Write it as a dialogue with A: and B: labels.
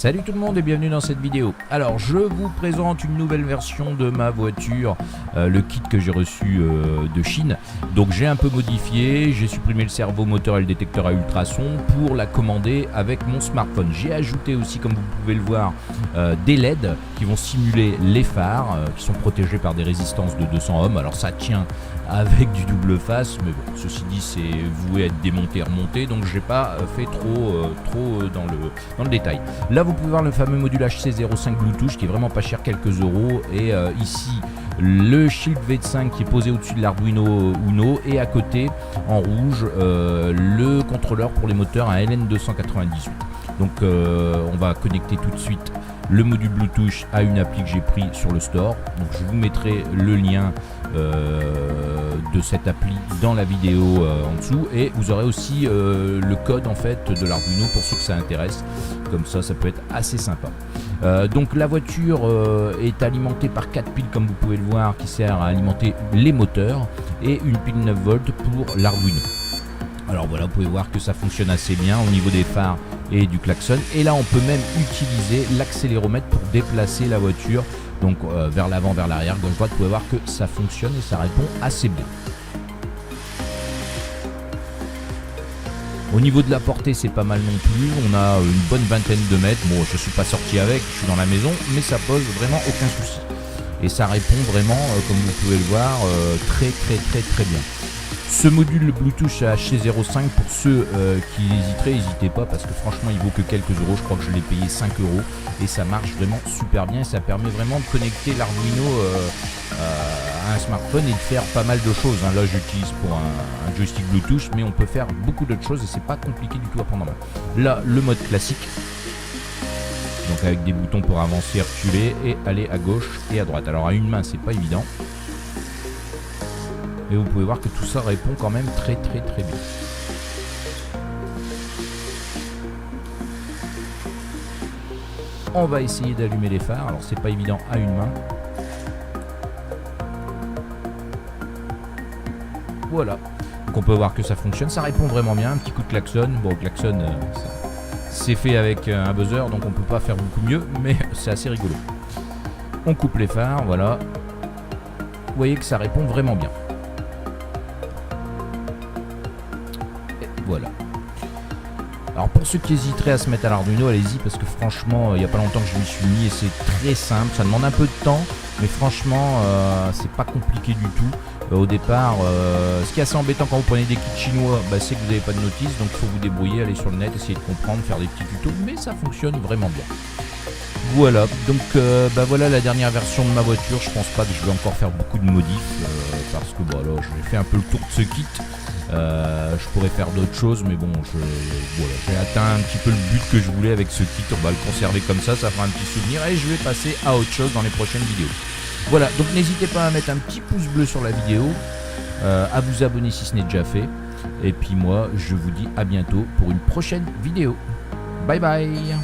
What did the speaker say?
A: Salut tout le monde et bienvenue dans cette vidéo. Alors je vous présente une nouvelle version de ma voiture, le kit que j'ai reçu de Chine. Donc j'ai un peu modifié, j'ai supprimé le servo moteur et le détecteur à ultrasons pour la commander avec mon smartphone. J'ai ajouté aussi, comme vous pouvez le voir, des LED qui vont simuler les phares, qui sont protégés par des résistances de 200 ohms. Alors ça tient avec du double face, mais bon, ceci dit c'est voué à être démonté, remonté, donc j'ai pas fait trop dans le détail. Là vous pouvez voir le fameux module HC05 Bluetooth qui est vraiment pas cher, quelques euros, et ici le Shield V5 qui est posé au-dessus de l'Arduino Uno, et à côté en rouge le contrôleur pour les moteurs, un LN298. Donc on va connecter tout de suite le module Bluetooth à une appli que j'ai pris sur le store. Donc je vous mettrai le lien de cette appli dans la vidéo en dessous, et vous aurez aussi le code en fait de l'Arduino pour ceux que ça intéresse. Comme ça peut être assez sympa. Donc la voiture est alimentée par 4 piles comme vous pouvez le voir, qui sert à alimenter les moteurs, et une pile 9 volts pour l'Arduino. Alors voilà, vous pouvez voir que ça fonctionne assez bien au niveau des phares et du klaxon. Et là on peut même utiliser l'accéléromètre pour déplacer la voiture, donc vers l'avant, vers l'arrière, gauche droite. Vous pouvez voir que ça fonctionne et ça répond assez bien. Au niveau de la portée, c'est pas mal non plus, on a une bonne vingtaine de mètres. Bon, je suis pas sorti avec, je suis dans la maison, mais ça pose vraiment aucun souci. Et ça répond vraiment, comme vous pouvez le voir, très bien. Ce module Bluetooth HC05, pour ceux qui hésiteraient, n'hésitez pas, parce que franchement il vaut que quelques euros. Je crois que je l'ai payé 5 euros, et ça marche vraiment super bien, et ça permet vraiment de connecter l'Arduino à un smartphone et de faire pas mal de choses. Là j'utilise pour un joystick Bluetooth, mais on peut faire beaucoup d'autres choses et c'est pas compliqué du tout à prendre en main. Là le mode classique, donc avec des boutons pour avancer, reculer et aller à gauche et à droite. Alors à une main c'est pas évident, et vous pouvez voir que tout ça répond quand même très bien. On va essayer d'allumer les phares. Alors c'est pas évident à une main. Voilà. Donc on peut voir que ça fonctionne. Ça répond vraiment bien. Un petit coup de klaxon. Bon, klaxon, c'est fait avec un buzzer, donc on peut pas faire beaucoup mieux, mais c'est assez rigolo. On coupe les phares, voilà. Vous voyez que ça répond vraiment bien. Voilà. Alors pour ceux qui hésiteraient à se mettre à l'Arduino, allez-y, parce que franchement il n'y a pas longtemps que je m'y suis mis et c'est très simple. Ça demande un peu de temps, mais franchement c'est pas compliqué du tout. Au départ, ce qui est assez embêtant quand vous prenez des kits chinois, c'est que vous n'avez pas de notice, donc il faut vous débrouiller, aller sur le net, essayer de comprendre, faire des petits tutos, mais ça fonctionne vraiment bien. Voilà, donc voilà la dernière version de ma voiture. Je pense pas que je vais encore faire beaucoup de modifs, parce que voilà, j'ai fait un peu le tour de ce kit. Je pourrais faire d'autres choses, mais bon, voilà, j'ai atteint un petit peu le but que je voulais avec ce kit. On va le conserver comme ça fera un petit souvenir, et je vais passer à autre chose dans les prochaines vidéos. Voilà, donc n'hésitez pas à mettre un petit pouce bleu sur la vidéo, à vous abonner si ce n'est déjà fait, et puis moi je vous dis à bientôt pour une prochaine vidéo. Bye bye.